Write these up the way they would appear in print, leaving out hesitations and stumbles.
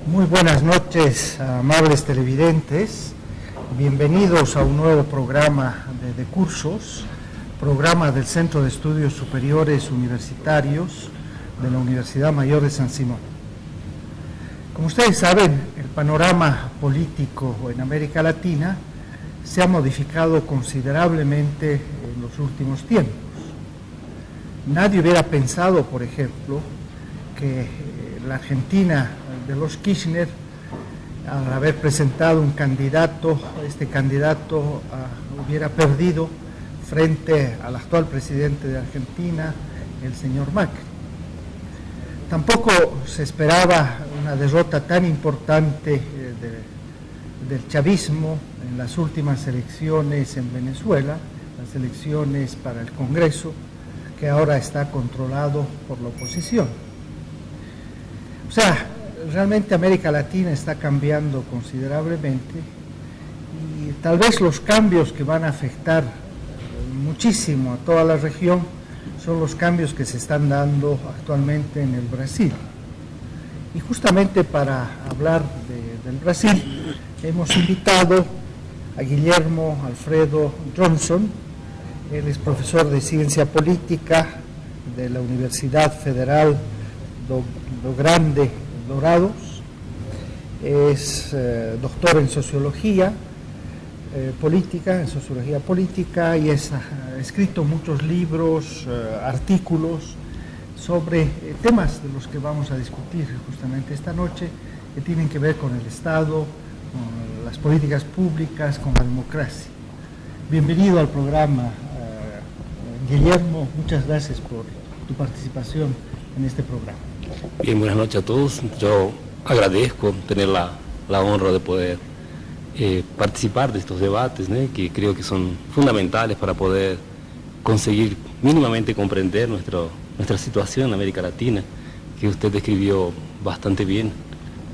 Muy buenas noches, amables televidentes. Bienvenidos a un nuevo programa de cursos, programa del Centro de Estudios Superiores Universitarios de la Universidad Mayor de San Simón. Como ustedes saben, el panorama político en América Latina se ha modificado considerablemente en los últimos tiempos. Nadie hubiera pensado, por ejemplo, que la Argentina de los Kirchner, al haber presentado un candidato, este candidato hubiera perdido frente al actual presidente de Argentina, el señor Macri. Tampoco se esperaba una derrota tan importante del chavismo en las últimas elecciones en Venezuela, las elecciones para el Congreso, que ahora está controlado por la oposición. O sea, realmente América Latina está cambiando considerablemente y tal vez los cambios que van a afectar muchísimo a toda la región son los cambios que se están dando actualmente en el Brasil. Y justamente para hablar del Brasil hemos invitado a Guillermo Alfredo Johnson. Él es profesor de Ciencia Política de la Universidad Federal do Grande Dorados, es doctor en Sociología Política, en Sociología Política, y ha escrito muchos libros, artículos sobre temas de los que vamos a discutir justamente esta noche, que tienen que ver con el Estado, con las políticas públicas, con la democracia. Bienvenido al programa, Guillermo, muchas gracias por tu participación en este programa. Bien, buenas noches a todos. Yo agradezco tener la honra de poder participar de estos debates, ¿no?, que creo que son fundamentales para poder conseguir mínimamente comprender nuestra situación en América Latina, que usted describió bastante bien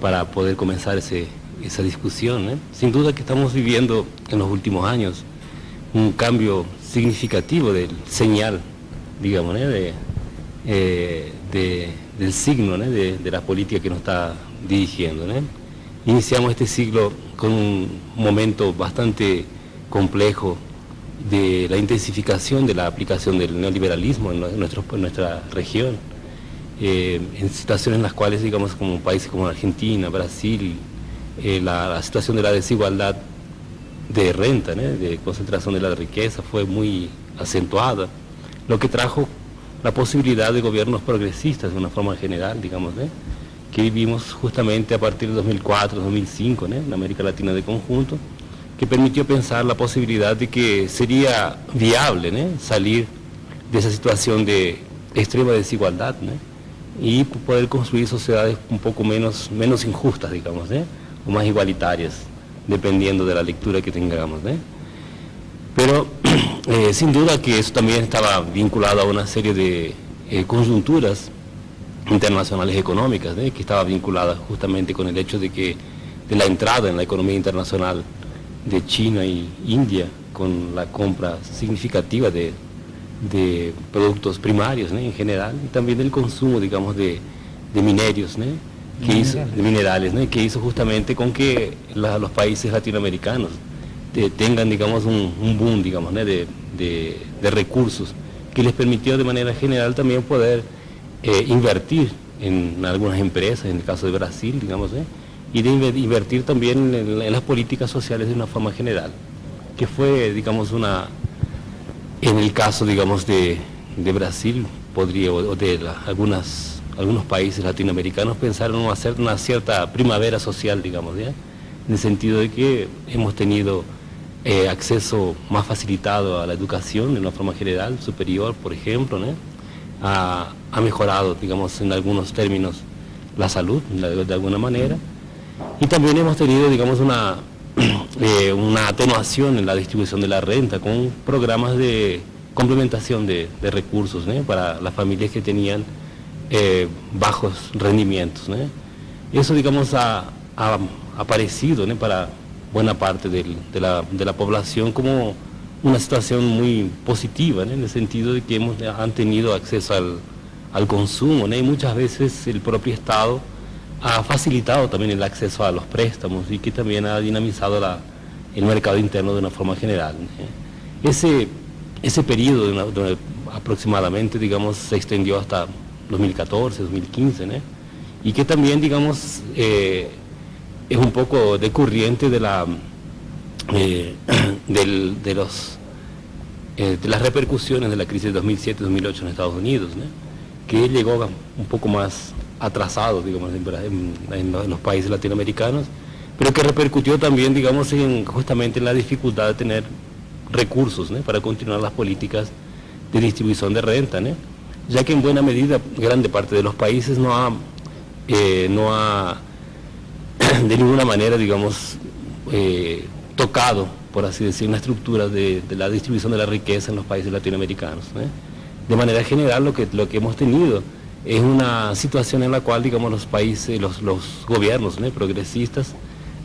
para poder comenzar esa discusión, ¿no? Sin duda que estamos viviendo en los últimos años un cambio significativo del señal, digamos, ¿no?, del signo, ¿no?, de la política que nos está dirigiendo, ¿no? Iniciamos este siglo con un momento bastante complejo de la intensificación de la aplicación del neoliberalismo en nuestra región, en situaciones en las cuales, digamos, como países como Argentina, Brasil, la situación de la desigualdad de renta, ¿no?, de concentración de la riqueza fue muy acentuada, lo que trajo la posibilidad de gobiernos progresistas de una forma general, digamos, ¿no?, que vivimos justamente a partir de 2004, 2005, ¿no?, en América Latina de conjunto, que permitió pensar la posibilidad de que sería viable, ¿no?, salir de esa situación de extrema desigualdad, ¿no?, y poder construir sociedades un poco menos injustas, digamos, ¿no?, o más igualitarias, dependiendo de la lectura que tengamos, ¿no? Pero sin duda que eso también estaba vinculado a una serie de coyunturas internacionales económicas, ¿no?, que estaba vinculada justamente con el hecho de la entrada en la economía internacional de China y India, con la compra significativa de productos primarios, ¿no?, en general, y también del consumo, digamos, de minerios, ¿no?, de minerales, ¿no?, que hizo justamente con que los países latinoamericanos tengan, digamos, un boom, digamos, ¿no?, de recursos, que les permitió de manera general también poder invertir en algunas empresas, en el caso de Brasil, digamos, y de invertir también en las políticas sociales de una forma general, que fue, digamos, en el caso, digamos, de Brasil, o de algunos países latinoamericanos pensaron hacer una cierta primavera social, digamos, ¿ya?, en el sentido de que hemos tenido acceso más facilitado a la educación de una forma general, superior, por ejemplo, ¿no?, ha mejorado, digamos, en algunos términos la salud, de alguna manera, y también hemos tenido, digamos, una atenuación en la distribución de la renta con programas de complementación de recursos, ¿no?, para las familias que tenían bajos rendimientos, ¿no? Eso, digamos, ha aparecido, ¿no?, para buena parte de la población como una situación muy positiva, ¿no?, en el sentido de que han tenido acceso al consumo, ¿no?, y muchas veces el propio Estado ha facilitado también el acceso a los préstamos y que también ha dinamizado el mercado interno de una forma general. Ese periodo de aproximadamente, digamos, se extendió hasta 2014, 2015, ¿no? Y que también, digamos, es un poco decurriente de las repercusiones de la crisis de 2007-2008 en Estados Unidos, ¿no? Que llegó un poco más atrasado, digamos, en los países latinoamericanos, pero que repercutió también, digamos, justamente en la dificultad de tener recursos, ¿no? Para continuar las políticas de distribución de renta, ¿no? Ya que en buena medida grande parte de los países no ha de ninguna manera, digamos, tocado, por así decir, una estructura de la distribución de la riqueza en los países latinoamericanos, ¿no? De manera general lo que hemos tenido es una situación en la cual, digamos, los países, los gobiernos, ¿no? Progresistas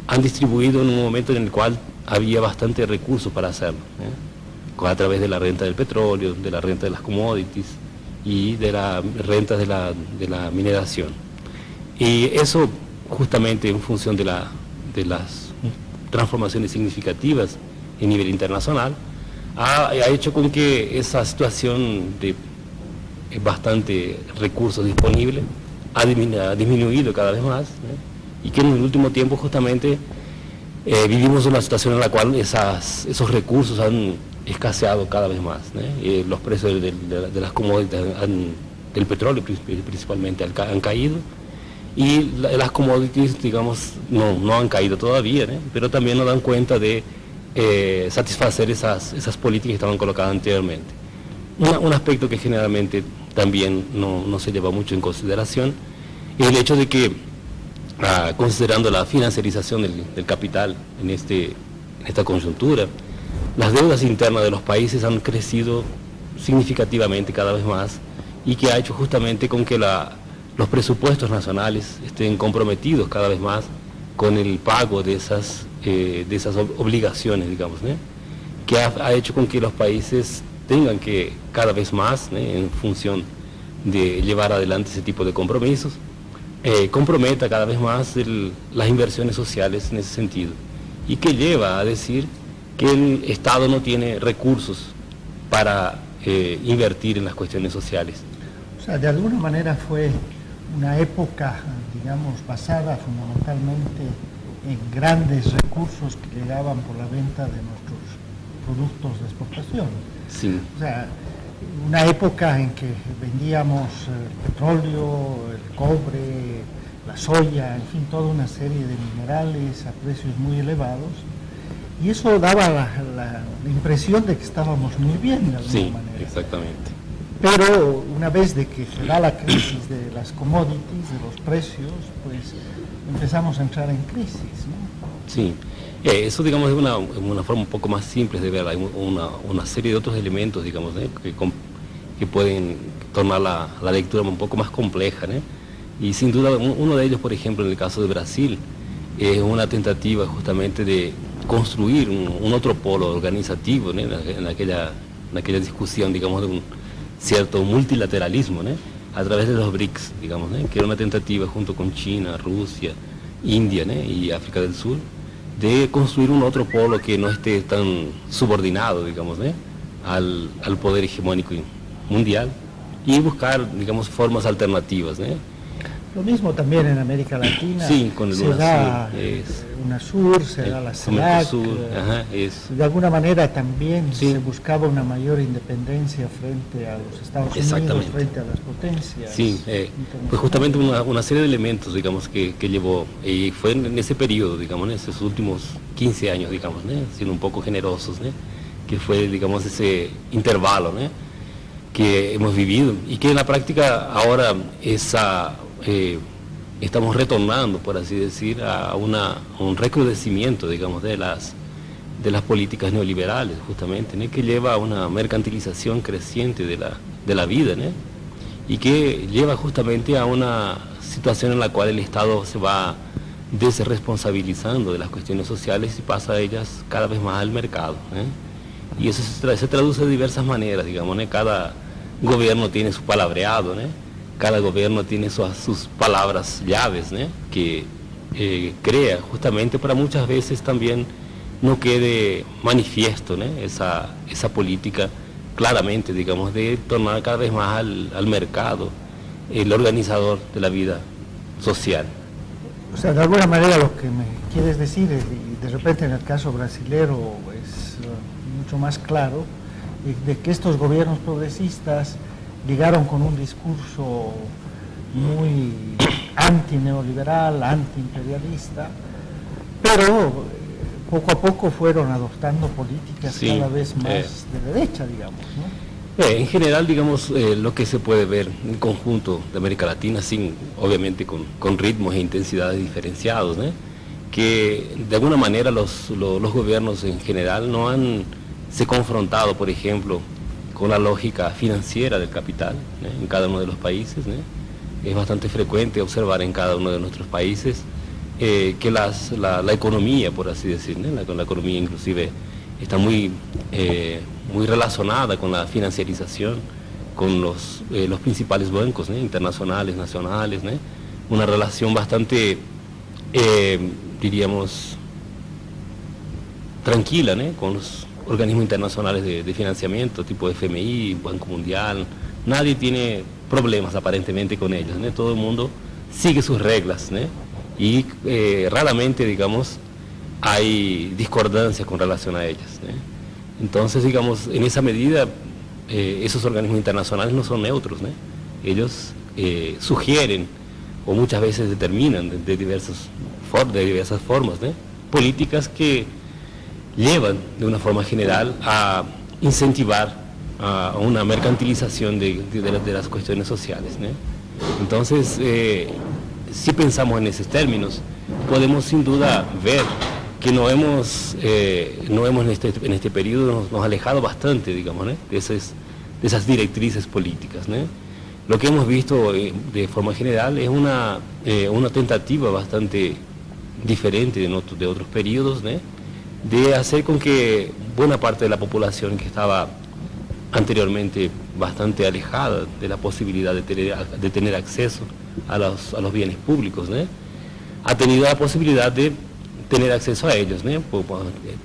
han distribuido en un momento en el cual había bastante recursos para hacerlo, ¿no? A través de la renta del petróleo, de la renta de las commodities y de la renta de la mineración. Y eso justamente en función de las transformaciones significativas en nivel internacional ha hecho con que esa situación de bastante recursos disponibles ha disminuido cada vez más, ¿no? Y que en el último tiempo justamente vivimos una situación en la cual esos recursos han escaseado cada vez más, ¿no? Los precios de las commodities del petróleo principalmente han caído, y las commodities, digamos, no han caído todavía, ¿no? Pero también nos dan cuenta de satisfacer esas políticas que estaban colocadas anteriormente. Un aspecto que generalmente también no se lleva mucho en consideración es el hecho de que, considerando la financiarización del capital en esta coyuntura, las deudas internas de los países han crecido significativamente cada vez más, y que ha hecho justamente con que los presupuestos nacionales estén comprometidos cada vez más con el pago de esas obligaciones, digamos, ¿no? Que ha hecho con que los países tengan que cada vez más, ¿no? En función de llevar adelante ese tipo de compromisos, comprometa cada vez más las inversiones sociales en ese sentido, y que lleva a decir que el Estado no tiene recursos para invertir en las cuestiones sociales. O sea, de alguna manera fue una época, digamos, basada fundamentalmente en grandes recursos que llegaban por la venta de nuestros productos de exportación. Sí. O sea, una época en que vendíamos el petróleo, el cobre, la soya, en fin, toda una serie de minerales a precios muy elevados, y eso daba la impresión de que estábamos muy bien de alguna manera. Sí, exactamente. Pero una vez de que se da la crisis de las commodities, de los precios, pues empezamos a entrar en crisis, ¿no? Sí, eso, digamos, es una forma un poco más simple de ver. Hay una serie de otros elementos, digamos, ¿no? que pueden tornar la lectura un poco más compleja, ¿no? Y sin duda uno de ellos, por ejemplo, en el caso de Brasil, es una tentativa justamente de construir un otro polo organizativo, ¿no? en aquella discusión, digamos, de un cierto multilateralismo, ¿no? A través de los BRICS, digamos, ¿no? Que era una tentativa junto con China, Rusia, India, ¿no? Y África del Sur, de construir un otro polo que no esté tan subordinado, digamos, ¿no? al poder hegemónico mundial, y buscar, digamos, formas alternativas, ¿no? Lo mismo también en América Latina. Sí, con el se da UNASUR, se da la CELAC. De alguna manera también se buscaba una mayor independencia frente a los Estados Unidos, frente a las potencias. Sí, pues justamente una serie de elementos, digamos, que llevó, y fue en ese periodo, digamos, en esos últimos 15 años, digamos, ¿no? Siendo un poco generosos, ¿no? Que fue, digamos, ese intervalo, ¿no? Que hemos vivido, y que en la práctica ahora estamos retornando, por así decir, a un recrudecimiento, digamos, de las políticas neoliberales, justamente, ¿no? Que lleva a una mercantilización creciente de la vida, ¿no? Y que lleva justamente a una situación en la cual el Estado se va desresponsabilizando de las cuestiones sociales y pasa a ellas cada vez más al mercado, ¿no? Y eso se traduce de diversas maneras, digamos, ¿no? Cada gobierno tiene su palabreado, ¿no? cada gobierno tiene sus palabras llaves, ¿no? Que crea justamente para muchas veces también no quede manifiesto, ¿no? esa política claramente, digamos, de tornar cada vez más al mercado el organizador de la vida social. O sea, de alguna manera lo que me quieres decir, y de repente en el caso brasilero es mucho más claro, de que estos gobiernos progresistas llegaron con un discurso muy anti-neoliberal, anti-imperialista, pero poco a poco fueron adoptando políticas cada vez más de derecha, digamos, ¿no? En general, digamos, lo que se puede ver en el conjunto de América Latina, obviamente con ritmos e intensidades diferenciados, ¿no? Que de alguna manera los gobiernos en general no han se confrontado, por ejemplo, con la lógica financiera del capital, ¿no? En cada uno de los países, ¿no? Es bastante frecuente observar en cada uno de nuestros países que la economía, por así decir, ¿no? La economía inclusive está muy relacionada con la financiarización, con los principales bancos, ¿no? Internacionales, nacionales, ¿no? Una relación bastante, diríamos, tranquila, ¿no? Con los organismos internacionales de financiamiento, tipo FMI, Banco Mundial. Nadie tiene problemas aparentemente con ellos, ¿no? Todo el mundo sigue sus reglas, ¿no? Y raramente, digamos, hay discordancia con relación a ellas, ¿no? Entonces, digamos, en esa medida, esos organismos internacionales no son neutros, ¿no? Ellos sugieren o muchas veces determinan de diversas formas, ¿no? Políticas que llevan de una forma general a incentivar a una mercantilización de las cuestiones sociales, ¿no? Entonces, si pensamos en esos términos, podemos sin duda ver que no hemos en este periodo nos alejado bastante, digamos, ¿no? de esas directrices políticas, ¿no? Lo que hemos visto de forma general es una tentativa bastante diferente de otros periodos, ¿no? De hacer con que buena parte de la población que estaba anteriormente bastante alejada de la posibilidad de tener acceso a los bienes públicos, ¿no? Ha tenido la posibilidad de tener acceso a ellos, ¿no?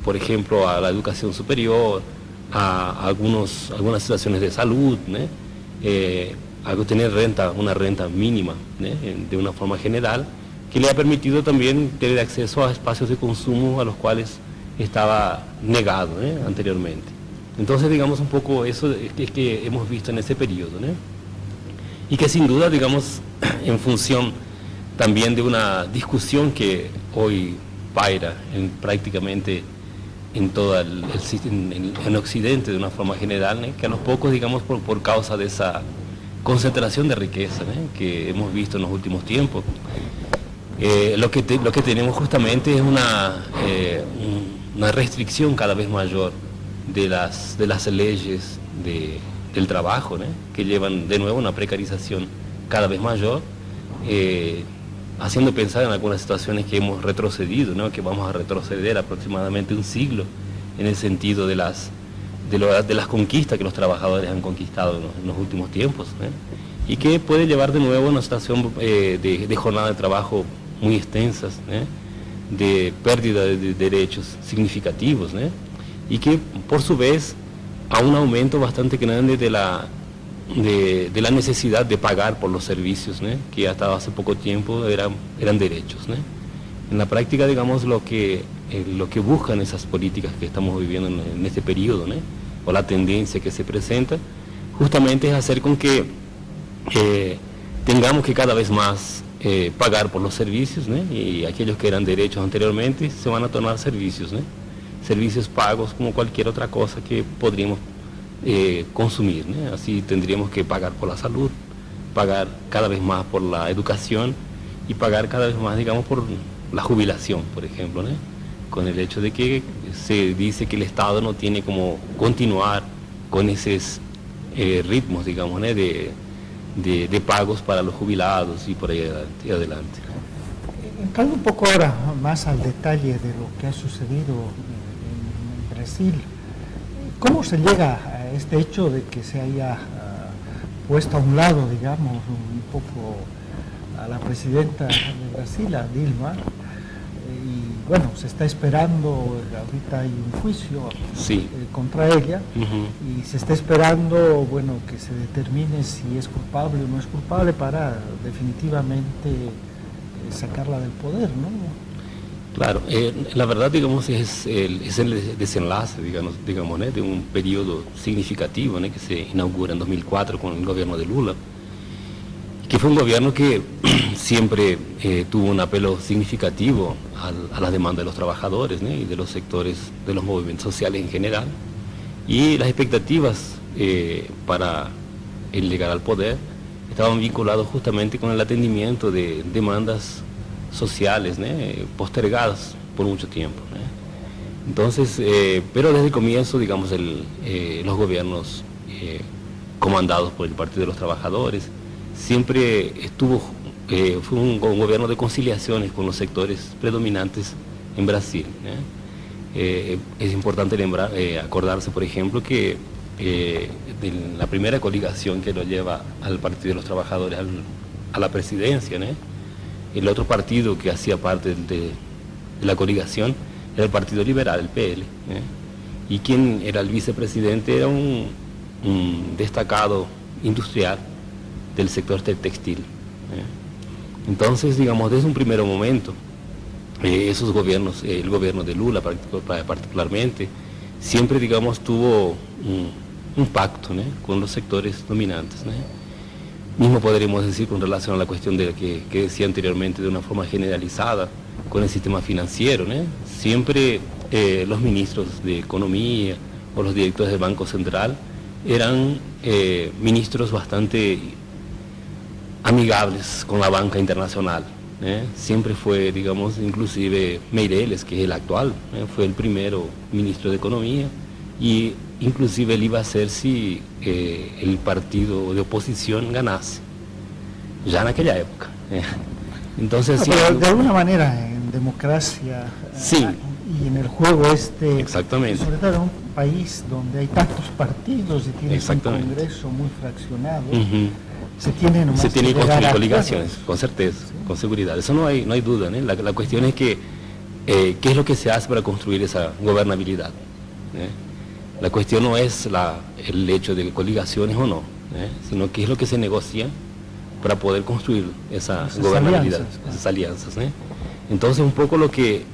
Por ejemplo, a la educación superior, a algunas situaciones de salud, ¿no? A tener una renta mínima, ¿no? De una forma general, que le ha permitido también tener acceso a espacios de consumo a los cuales estaba negado, ¿no? Anteriormente. Entonces, digamos, un poco eso es que hemos visto en ese periodo, ¿no? Y que sin duda, digamos, en función también de una discusión que hoy paira prácticamente en todo en Occidente de una forma general, ¿no? Que a los pocos, digamos, por causa de esa concentración de riqueza, ¿no? Que hemos visto en los últimos tiempos, lo que tenemos justamente es una restricción cada vez mayor de las leyes del trabajo, ¿no? Que llevan de nuevo una precarización cada vez mayor, haciendo pensar en algunas situaciones que hemos retrocedido, ¿no? Que vamos a retroceder aproximadamente un siglo en el sentido de las conquistas que los trabajadores han conquistado en los últimos tiempos, ¿no? Y que puede llevar de nuevo a una situación de jornada de trabajo muy extensas, ¿no? De pérdida de derechos significativos, ¿no? Y que por su vez a un aumento bastante grande de la necesidad de pagar por los servicios, ¿no? Que hasta hace poco tiempo eran derechos, ¿no? En la práctica, digamos, lo que buscan esas políticas que estamos viviendo en este periodo, ¿no? O la tendencia que se presenta, justamente es hacer con que tengamos que cada vez más pagar por los servicios, ¿no? Y aquellos que eran derechos anteriormente se van a tornar servicios, ¿no? Servicios pagos como cualquier otra cosa que podríamos consumir, ¿no? Así tendríamos que pagar por la salud, pagar cada vez más por la educación y pagar cada vez más, digamos, por la jubilación, por ejemplo, ¿no? Con el hecho de que se dice que el Estado no tiene como continuar con esos ritmos, digamos, ¿no? de pagos para los jubilados y por ahí adelante. Entrando un poco ahora más al detalle de lo que ha sucedido en Brasil, ¿cómo se llega a este hecho de que se haya puesto a un lado, digamos, un poco a la presidenta de Brasil, a Dilma, y bueno, se está esperando, ahorita hay un juicio sí. Contra ella, y se está esperando, bueno, que se determine si es culpable o no es culpable para definitivamente sacarla del poder, ¿no? Claro, la verdad, digamos, es el desenlace, digamos, ¿no? De un periodo significativo, ¿no? Que se inaugura en 2004 con el gobierno de Lula, que fue un gobierno que siempre tuvo un apelo significativo a la demanda de los trabajadores, ¿no? Y de los sectores de los movimientos sociales en general, y las expectativas para el llegar al poder estaban vinculados justamente con el atendimiento de demandas sociales, ¿no? Postergadas por mucho tiempo, ¿no? Entonces, pero desde el comienzo, digamos, los gobiernos comandados por el Partido de los Trabajadores siempre fue un gobierno de conciliaciones con los sectores predominantes en Brasil, ¿no? Es importante acordarse, por ejemplo, que de la primera coligación que lo lleva al Partido de los Trabajadores a la presidencia, ¿no? El otro partido que hacía parte de la coligación era el Partido Liberal, el PL, y quien era el vicepresidente era un destacado industrial del sector textil. Entonces, digamos, desde un primer momento, esos gobiernos, el gobierno de Lula particularmente, siempre, digamos, tuvo un pacto, ¿no? Con los sectores dominantes, ¿no? Mismo podríamos decir con relación a la cuestión de que decía anteriormente de una forma generalizada con el sistema financiero, ¿no? Siempre los ministros de Economía o los directores del Banco Central eran ministros bastante amigables con la banca internacional, ¿eh? Siempre fue, digamos, inclusive Meireles, que es el actual, fue el primero ministro de Economía, y inclusive él iba a ser si el partido de oposición ganase, ya en aquella época. Entonces, no, sí, pero de alguna manera en democracia sí, y en el juego exactamente, sobre todo en un país donde hay tantos partidos y tienes un Congreso muy fraccionado, se tiene nomás que construir coligaciones, acuerdos. con certeza, sí, con seguridad, eso no hay duda, ¿no? La cuestión es que qué es lo que se hace para construir esa gobernabilidad, ¿eh? La cuestión no es el hecho de coligaciones o no, sino qué es lo que se negocia para poder construir esas gobernabilidad, esas alianzas, ¿eh? Entonces, un poco lo que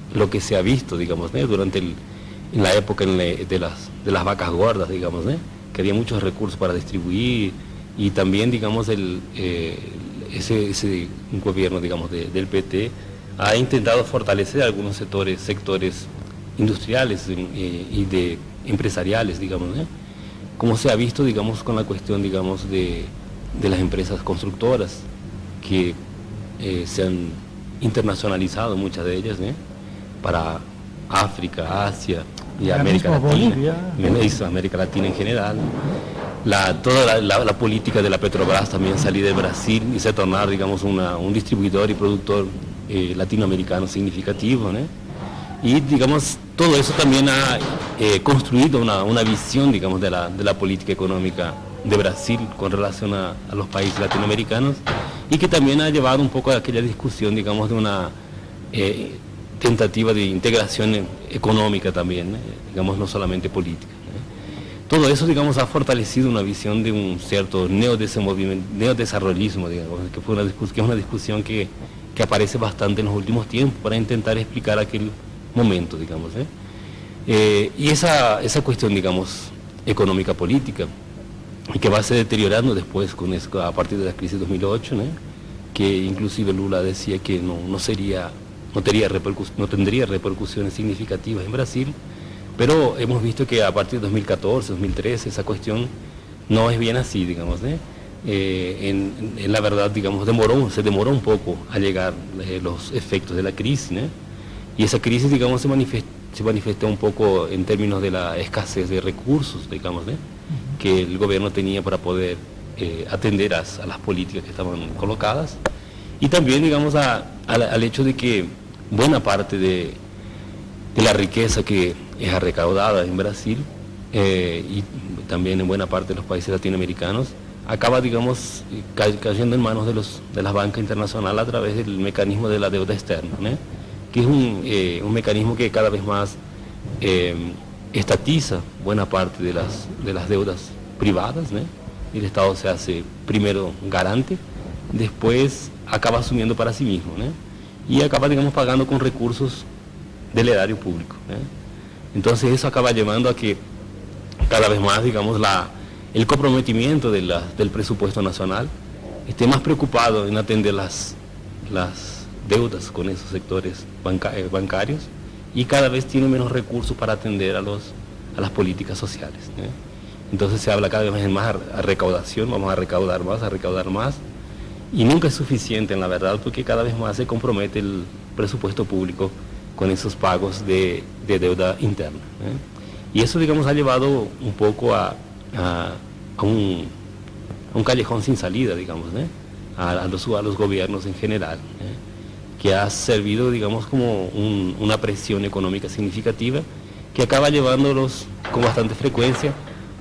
se ha visto, digamos, ¿eh? En la época de las vacas gordas, digamos, ¿eh? Que había muchos recursos para distribuir, y también, digamos, ese gobierno, digamos, del PT ha intentado fortalecer algunos sectores industriales y de empresariales, digamos, ¿eh? Como se ha visto, digamos, con la cuestión, digamos, de las empresas constructoras que se han internacionalizado, muchas de ellas, ¿eh? Para África, Asia y América Latina, América Latina en general. Toda la política de la Petrobras también salir de Brasil y se tornar, digamos, un distribuidor y productor latinoamericano significativo, ¿no? Y, digamos, todo eso también ha construido una visión, digamos, de la política económica de Brasil con relación a los países latinoamericanos, y que también ha llevado un poco a aquella discusión, digamos, de una tentativa de integración económica también, digamos, no solamente política. Todo eso, digamos, ha fortalecido una visión de un cierto neodesarrollismo, digamos, que es una discusión que aparece bastante en los últimos tiempos para intentar explicar aquel momento, digamos, y esa cuestión, digamos, económica política, y que va a ser deteriorando después a partir de la crisis de 2008, ¿no? Que inclusive Lula decía que no tendría repercusiones significativas en Brasil, pero hemos visto que a partir de 2014, 2013, esa cuestión no es bien así, digamos, ¿no? En la verdad, digamos, se demoró un poco a llegar los efectos de la crisis, ¿no? Y esa crisis, digamos, se manifestó un poco en términos de la escasez de recursos, digamos, ¿no? Que el gobierno tenía para poder atender a las políticas que estaban colocadas, y también, digamos, al hecho de que buena parte de la riqueza que es recaudada en Brasil y también en buena parte de los países latinoamericanos acaba, digamos, cayendo en manos de las bancas internacionales a través del mecanismo de la deuda externa, ¿no? Que es un mecanismo que cada vez más estatiza buena parte de las deudas privadas, ¿no? El Estado se hace primero garante, después acaba asumiendo para sí mismo, ¿no? Y acaba, digamos, pagando con recursos del erario público, ¿no? Entonces eso acaba llevando a que cada vez más, digamos, el comprometimiento del presupuesto nacional esté más preocupado en atender las deudas con esos sectores bancarios, y cada vez tiene menos recursos para atender a las políticas sociales, ¿no? Entonces se habla cada vez más a recaudación, vamos a recaudar más, y nunca es suficiente en la verdad, porque cada vez más se compromete el presupuesto público con esos pagos de deuda interna, ¿no? Y eso, digamos, ha llevado un poco a un callejón sin salida, digamos, ¿no? a los gobiernos en general, ¿no? Que ha servido, digamos, como una presión económica significativa que acaba llevándolos con bastante frecuencia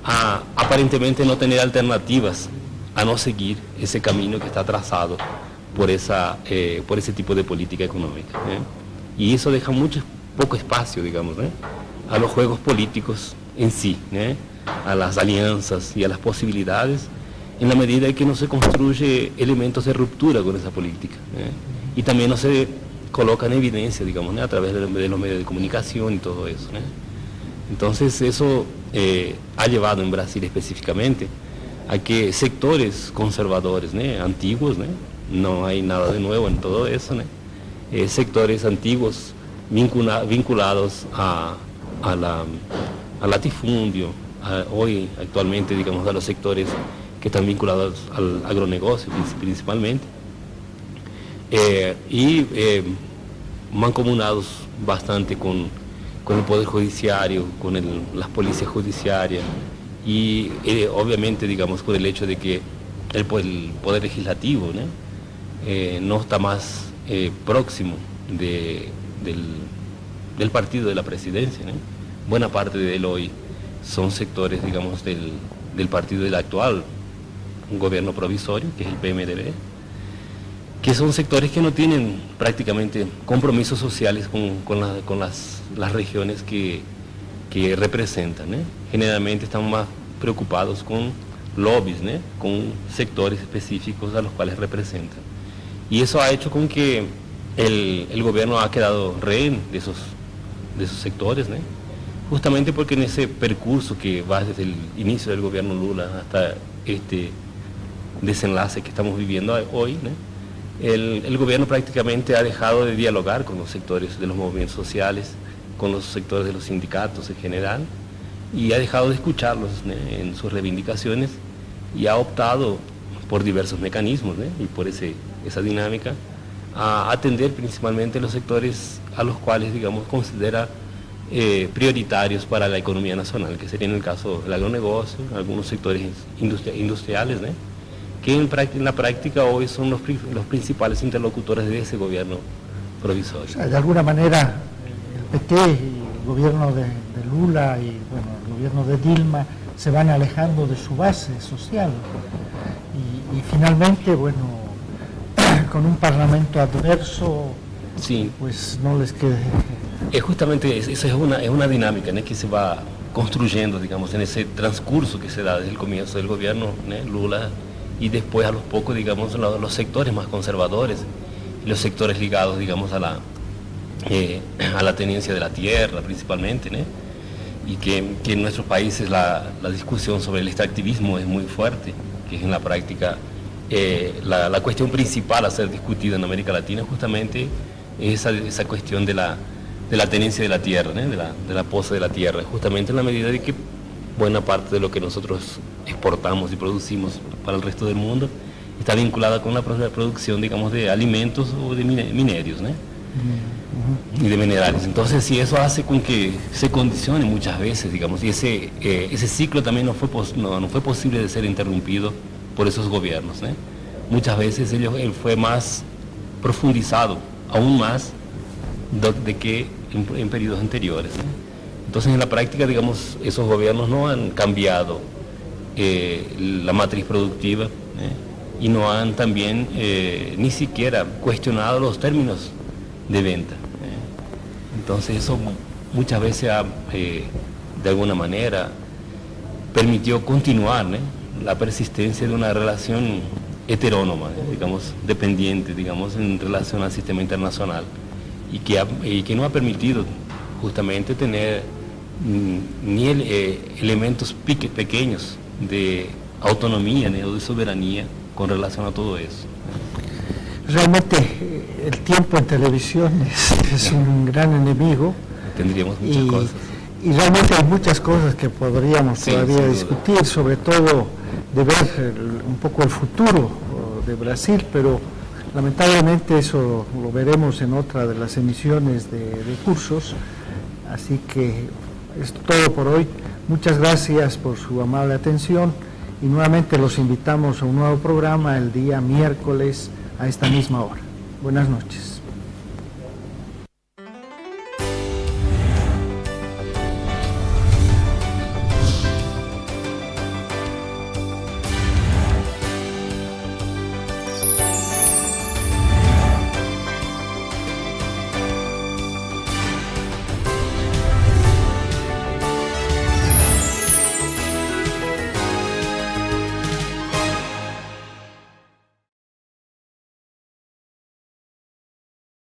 a aparentemente no tener alternativas, a no seguir ese camino que está trazado por ese tipo de política económica, ¿no? Y eso deja poco espacio, digamos, ¿no? A los juegos políticos en sí, ¿no? A las alianzas y a las posibilidades, en la medida en que no se construye elementos de ruptura con esa política, ¿no? Y también no se coloca en evidencia, digamos, ¿no? A través de los medios de comunicación y todo eso, ¿no? Entonces eso ha llevado en Brasil específicamente a que sectores conservadores, ¿no? Antiguos, no hay nada de nuevo en todo eso, ¿no? Sectores antiguos vinculados al latifundio, hoy actualmente, digamos, a los sectores que están vinculados al agronegocio principalmente, y mancomunados bastante con el Poder Judiciario, con las policías judiciarias, y obviamente, digamos, con el hecho de que el Poder Legislativo, ¿no? No está más próximo del partido de la presidencia, ¿no? Buena parte de él hoy son sectores, digamos, del partido del actual gobierno provisorio, que es el PMDB, que son sectores que no tienen prácticamente compromisos sociales con las regiones que representan, ¿no? Generalmente están más preocupados con lobbies, ¿no? Con sectores específicos a los cuales representan. Y eso ha hecho con que el gobierno ha quedado rehén de esos sectores, ¿no? Justamente porque en ese percurso que va desde el inicio del gobierno Lula hasta este desenlace que estamos viviendo hoy, ¿no? El gobierno prácticamente ha dejado de dialogar con los sectores de los movimientos sociales, con los sectores de los sindicatos en general, y ha dejado de escucharlos, ¿no? En sus reivindicaciones, y ha optado por diversos mecanismos, ¿no? Y por esa dinámica a atender principalmente los sectores a los cuales, digamos, considera prioritarios para la economía nacional, que sería en el caso del agronegocio, algunos sectores industriales, ¿no? Que en la práctica hoy son los principales interlocutores de ese gobierno provisorio. O sea, de alguna manera el PT y el gobierno de Lula y bueno, el gobierno de Dilma se van alejando de su base social y finalmente, bueno, con un parlamento adverso, sí, pues no les quede. Justamente esa es una dinámica, ¿no? Que se va construyendo, digamos, en ese transcurso que se da desde el comienzo del gobierno, ¿no? Lula, y después a los pocos, digamos, los sectores más conservadores, los sectores ligados, digamos, a la tenencia de la tierra principalmente, ¿no? Y que en nuestros países la discusión sobre el extractivismo es muy fuerte, que es en la práctica la cuestión principal a ser discutida en América Latina, justamente esa cuestión de la tenencia de la tierra, ¿no? de la posa de la tierra, justamente en la medida de que buena parte de lo que nosotros exportamos y producimos para el resto del mundo está vinculada con la producción, digamos, de alimentos o de minerios, ¿no? Y de minerales. Entonces, sí, eso hace con que se condicione muchas veces, digamos, y ese ciclo también no fue posible de ser interrumpido por esos gobiernos, ¿no? Muchas veces él fue más profundizado, aún más de que en periodos anteriores, ¿no? Entonces, en la práctica, digamos, esos gobiernos no han cambiado la matriz productiva, y no han también ni siquiera cuestionado los términos de venta. Entonces eso muchas veces ha, de alguna manera, permitió continuar la persistencia de una relación heterónoma, digamos, dependiente, digamos, en relación al sistema internacional, y que no ha permitido justamente tener ni elementos pequeños de autonomía ni de soberanía con relación a todo eso. Realmente el tiempo en televisión es un gran enemigo. Tendríamos muchas cosas. Y realmente hay muchas cosas que podríamos todavía discutir, sobre todo de ver un poco el futuro de Brasil, pero lamentablemente eso lo veremos en otra de las emisiones de cursos. Así que es todo por hoy. Muchas gracias por su amable atención y nuevamente los invitamos a un nuevo programa el día miércoles a esta misma hora. Buenas noches.